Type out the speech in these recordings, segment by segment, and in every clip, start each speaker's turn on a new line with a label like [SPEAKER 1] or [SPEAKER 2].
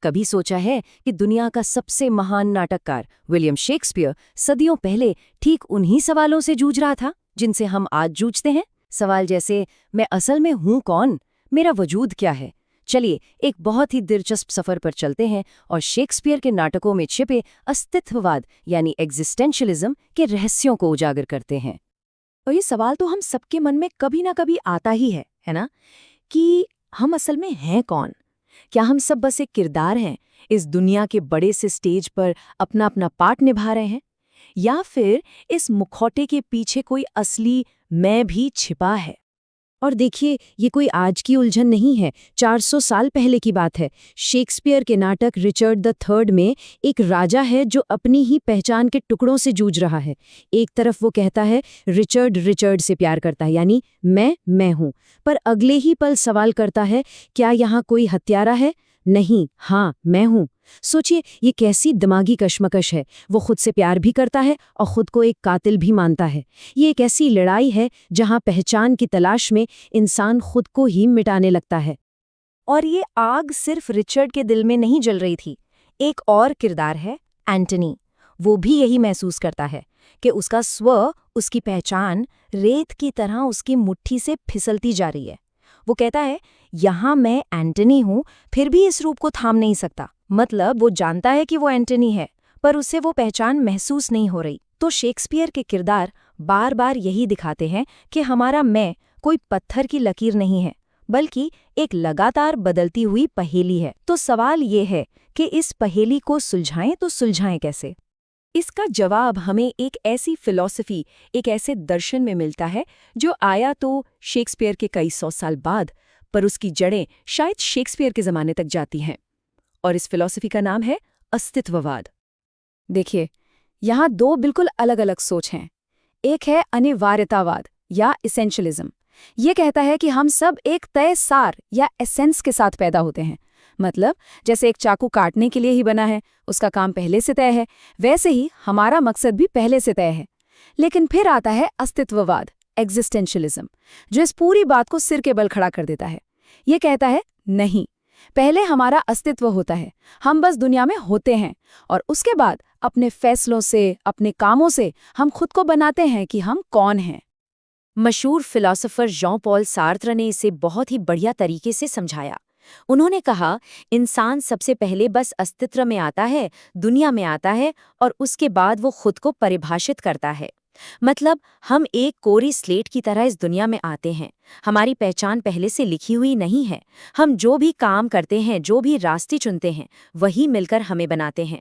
[SPEAKER 1] कभी सोचा है कि दुनिया का सबसे महान नाटककार विलियम शेक्सपियर सदियों पहले ठीक उन्हीं सवालों से जूझ रहा था जिनसे हम आज जूझते हैं? सवाल जैसे, मैं असल में हूं कौन, मेरा वजूद क्या है? चलिए एक बहुत ही दिलचस्प सफर पर चलते हैं और शेक्सपियर के नाटकों में छिपे अस्तित्ववाद यानी एग्जिस्टेंशलिज्म के रहस्यों को उजागर करते हैं।
[SPEAKER 2] और ये सवाल तो हम सबके मन में कभी ना कभी आता ही है ना? कि हम असल में हैं कौन? क्या हम सब बस एक किरदार हैं, इस दुनिया के बड़े से स्टेज पर अपना अपना पार्ट निभा रहे हैं? या फिर इस मुखौटे के पीछे कोई असली मैं भी छिपा है?
[SPEAKER 1] और देखिए, ये कोई आज की उलझन नहीं है, 400 साल पहले की बात है। शेक्सपियर के नाटक रिचर्ड द थर्ड में एक राजा है जो अपनी ही पहचान के टुकड़ों से जूझ रहा है। एक तरफ वो कहता है रिचर्ड रिचर्ड से प्यार करता है, यानी मैं हूँ, पर अगले ही पल सवाल करता है, क्या यहाँ कोई हत्यारा है? नहीं, हाँ मैं हूँ। सोचिए, ये कैसी दिमागी कश्मकश है। वो खुद से प्यार भी करता है और खुद को एक कातिल भी मानता है। ये एक ऐसी लड़ाई है जहाँ पहचान की तलाश में इंसान खुद को ही मिटाने लगता है।
[SPEAKER 2] और ये आग सिर्फ रिचर्ड के दिल में नहीं जल रही थी। एक और किरदार है एंटनी। वो भी यही महसूस करता है कि उसका स्व, उसकी पहचान रेत की तरह उसकी मुट्ठी से फिसलती जा रही है। वो कहता है, यहाँ मैं एंटनी हूँ, फिर भी इस रूप को थाम नहीं सकता। मतलब वो जानता है कि वो एंटनी है, पर उसे वो पहचान महसूस नहीं हो रही। तो शेक्सपियर के किरदार बार बार यही दिखाते हैं कि हमारा मैं कोई पत्थर की लकीर नहीं है, बल्कि एक लगातार बदलती हुई पहेली है। तो सवाल ये है कि इस पहेली को सुलझाएं तो सुलझाएं कैसे? इसका जवाब हमें एक ऐसी फिलॉसफी, एक ऐसे दर्शन में मिलता है जो आया तो शेक्सपियर के कई सौ साल बाद, पर उसकी जड़ें शायद शेक्सपियर के ज़माने तक जाती हैं। और इस फिलॉसफी का नाम है अस्तित्ववाद। देखिए, यहाँ दो बिल्कुल अलग अलग सोच हैं। एक है अनिवार्यतावाद या इसेंशलिज्म। ये कहता है कि हम सब एक तय सार या एसेंस के साथ पैदा होते हैं। मतलब जैसे एक चाकू काटने के लिए ही बना है, उसका काम पहले से तय है, वैसे ही हमारा मकसद भी पहले से तय है। लेकिन फिर आता है अस्तित्ववाद, एग्जिस्टेंशलिज्म, जो इस पूरी बात को सिर के बल खड़ा कर देता है। ये कहता है, नहीं, पहले हमारा अस्तित्व होता है, हम बस दुनिया में होते हैं, और उसके बाद अपने फैसलों से, अपने कामों से हम खुद को बनाते हैं कि हम कौन हैं।
[SPEAKER 1] मशहूर फिलोसोफर जॉन पॉल सार्त्र ने इसे बहुत ही बढ़िया तरीके से समझाया। उन्होंने कहा, इंसान सबसे पहले बस अस्तित्व में आता है, दुनिया में आता है, और उसके बाद वो खुद को परिभाषित करता है। मतलब हम एक कोरी स्लेट की तरह इस दुनिया में आते हैं। हमारी पहचान पहले से लिखी हुई नहीं है। हम जो भी काम करते हैं, जो भी रास्ते चुनते हैं, वही मिलकर हमें बनाते हैं।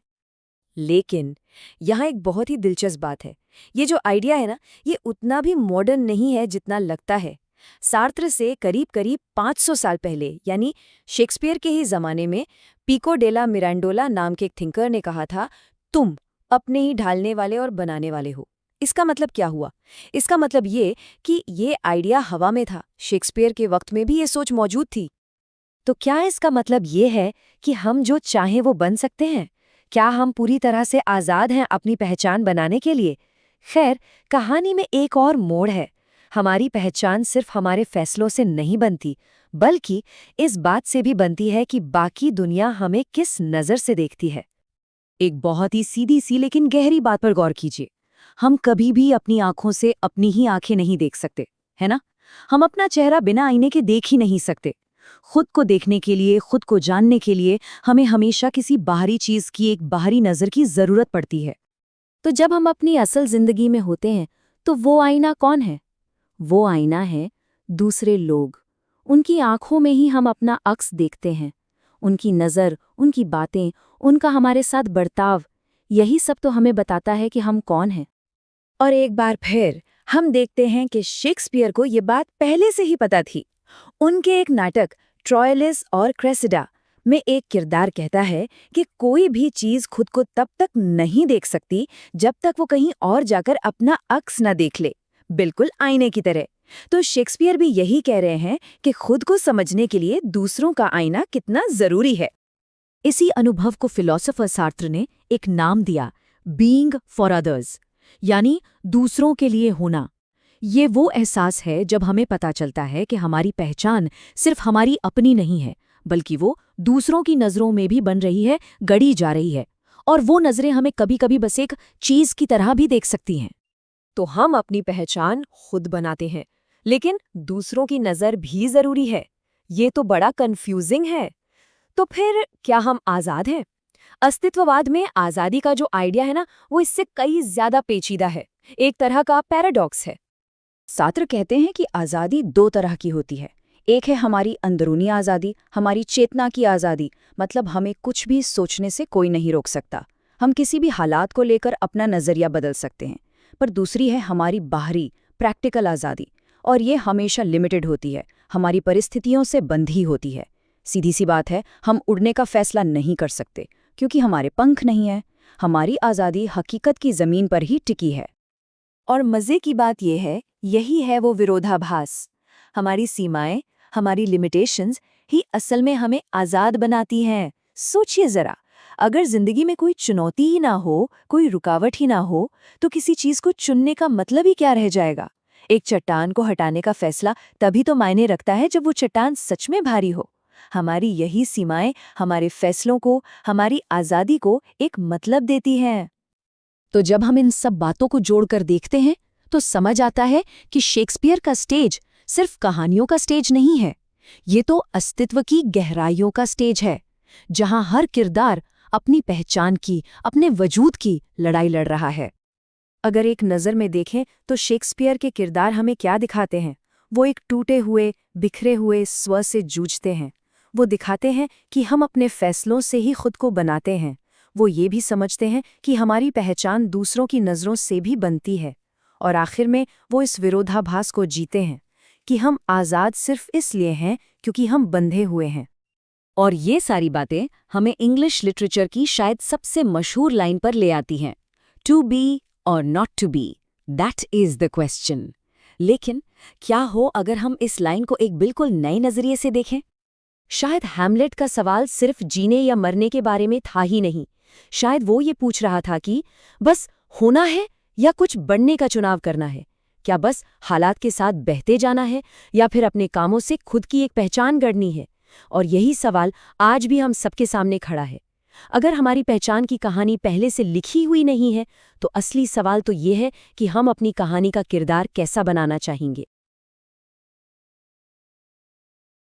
[SPEAKER 2] लेकिन यहाँ एक बहुत ही दिलचस्प बात है। ये जो आइडिया है ना, ये उतना भी मॉडर्न नहीं है जितना लगता है। सार्त्र से करीब करीब 500 साल पहले, यानी शेक्सपियर के ही ज़माने में, पिको डेला मिरांडोला नाम के एक थिंकर ने कहा था, तुम अपने ही ढालने वाले और बनाने वाले हो। इसका मतलब क्या हुआ? इसका मतलब ये कि ये आइडिया हवा में था। शेक्सपियर के वक्त में भी ये सोच मौजूद थी।
[SPEAKER 1] तो क्या इसका मतलब ये है कि हम जो चाहें वो बन सकते हैं? क्या हम पूरी तरह से आज़ाद हैं अपनी पहचान बनाने के लिए? खैर, कहानी में एक और मोड़ है। हमारी पहचान सिर्फ हमारे फैसलों से नहीं बनती, बल्कि इस बात से भी बनती है कि बाकी दुनिया हमें किस नज़र से देखती है। एक बहुत ही सीधी सी लेकिन गहरी बात पर गौर कीजिए। हम कभी भी अपनी आंखों से अपनी ही आंखें नहीं देख सकते, है ना? हम अपना चेहरा बिना आईने के देख ही नहीं सकते। खुद को देखने के लिए, खुद को जानने के लिए हमें हमेशा किसी बाहरी चीज की एक बाहरी नज़र की ज़रूरत पड़ती है। तो जब हम अपनी असल जिंदगी में होते हैं, तो वो आईना कौन है? वो आईना है दूसरे लोग। उनकी आंखों में ही हम अपना अक्स देखते हैं। उनकी नज़र, उनकी बातें, उनका हमारे साथ बर्ताव, यही सब तो हमें बताता है कि हम कौन हैं।
[SPEAKER 2] और एक बार फिर हम देखते हैं कि शेक्सपियर को ये बात पहले से ही पता थी। उनके एक नाटक ट्रोइलस और क्रेसिडा में एक किरदार कहता है कि कोई भी चीज खुद को तब तक नहीं देख सकती जब तक वो कहीं और जाकर अपना अक्स न देख ले, बिल्कुल आईने की तरह। तो शेक्सपियर भी यही कह रहे हैं कि खुद को समझने के लिए दूसरों का आईना कितना जरूरी है।
[SPEAKER 1] इसी अनुभव को फिलोसोफर सार्त्र ने एक नाम दिया, बीइंग फॉर अदर्स, यानी दूसरों के लिए होना। ये वो एहसास है जब हमें पता चलता है कि हमारी पहचान सिर्फ हमारी अपनी नहीं है, बल्कि वो
[SPEAKER 2] दूसरों की नज़रों में भी बन रही है, गढ़ी जा रही है। और वो नज़रें हमें कभी-कभी बस एक चीज़ की तरह भी देख सकती हैं।
[SPEAKER 1] तो हम अपनी पहचान खुद बनाते हैं, लेकिन दूसरों की नज़र भी ज़रूरी है। ये तो बड़ा कंफ्यूजिंग है। तो फिर क्या हम आज़ाद हैं? अस्तित्ववाद में आज़ादी का जो आइडिया है ना, वो इससे कई ज़्यादा पेचीदा है, एक तरह का पैराडॉक्स है।
[SPEAKER 2] सात्र कहते हैं कि आज़ादी दो तरह की होती है। एक है हमारी अंदरूनी आज़ादी, हमारी चेतना की आज़ादी, मतलब हमें कुछ भी सोचने से कोई नहीं रोक सकता। हम किसी भी हालात को लेकर अपना नज़रिया बदल सकते हैं। पर दूसरी है हमारी बाहरी, प्रैक्टिकल आज़ादी, और ये हमेशा लिमिटेड होती है, हमारी परिस्थितियों से बंधी होती है। सीधी सी बात है, हम उड़ने का फैसला नहीं कर सकते, क्योंकि हमारे पंख नहीं हैं। हमारी आज़ादी हकीकत की ज़मीन पर ही टिकी है।
[SPEAKER 1] और मज़े की बात यह है, यही है वो विरोधाभास। हमारी सीमाएं, हमारी लिमिटेशंस ही असल में हमें आज़ाद बनाती हैं। सोचिए ज़रा, अगर ज़िंदगी में कोई चुनौती ही ना हो, कोई रुकावट ही ना हो, तो किसी चीज़ को चुनने का मतलब ही क्या रह जाएगा? एक चट्टान को हटाने का फैसला तभी तो मायने रखता है जब वो चट्टान सच में भारी हो। हमारी यही सीमाएं हमारे फैसलों को, हमारी आज़ादी को एक मतलब देती हैं।
[SPEAKER 2] तो जब हम इन सब बातों को जोड़कर देखते हैं, तो समझ आता है कि शेक्सपियर का स्टेज सिर्फ कहानियों का स्टेज नहीं है। ये तो अस्तित्व की गहराइयों का स्टेज है, जहां हर किरदार अपनी पहचान की, अपने वजूद की लड़ाई लड़ रहा है।
[SPEAKER 1] अगर एक नज़र में देखें तो शेक्सपियर के किरदार हमें क्या दिखाते हैं? वो एक टूटे हुए, बिखरे हुए स्व से जूझते हैं। वो दिखाते हैं कि हम अपने फैसलों से ही खुद को बनाते हैं। वो ये भी समझते हैं कि हमारी पहचान दूसरों की नज़रों से भी बनती है। और आखिर में वो इस विरोधाभास को जीते हैं कि हम आज़ाद सिर्फ इसलिए हैं क्योंकि हम बंधे हुए हैं।
[SPEAKER 2] और ये सारी बातें हमें इंग्लिश लिटरेचर की शायद सबसे मशहूर लाइन पर ले आती हैं, to be or not to be, that is the question. लेकिन क्या हो अगर हम इस लाइन को एक बिल्कुल नए नजरिए से देखें? शायद हैमलेट का सवाल सिर्फ जीने या मरने के बारे में था ही नहीं। शायद वो ये पूछ रहा था कि बस होना है या कुछ बनने का चुनाव करना है? क्या बस हालात के साथ बहते जाना है या फिर अपने कामों से खुद की एक पहचान गढ़नी है? और यही सवाल आज भी हम सबके सामने खड़ा है। अगर हमारी पहचान की कहानी पहले से लिखी हुई नहीं है, तो असली सवाल तो ये है कि हम अपनी कहानी का किरदार कैसा बनाना चाहेंगे।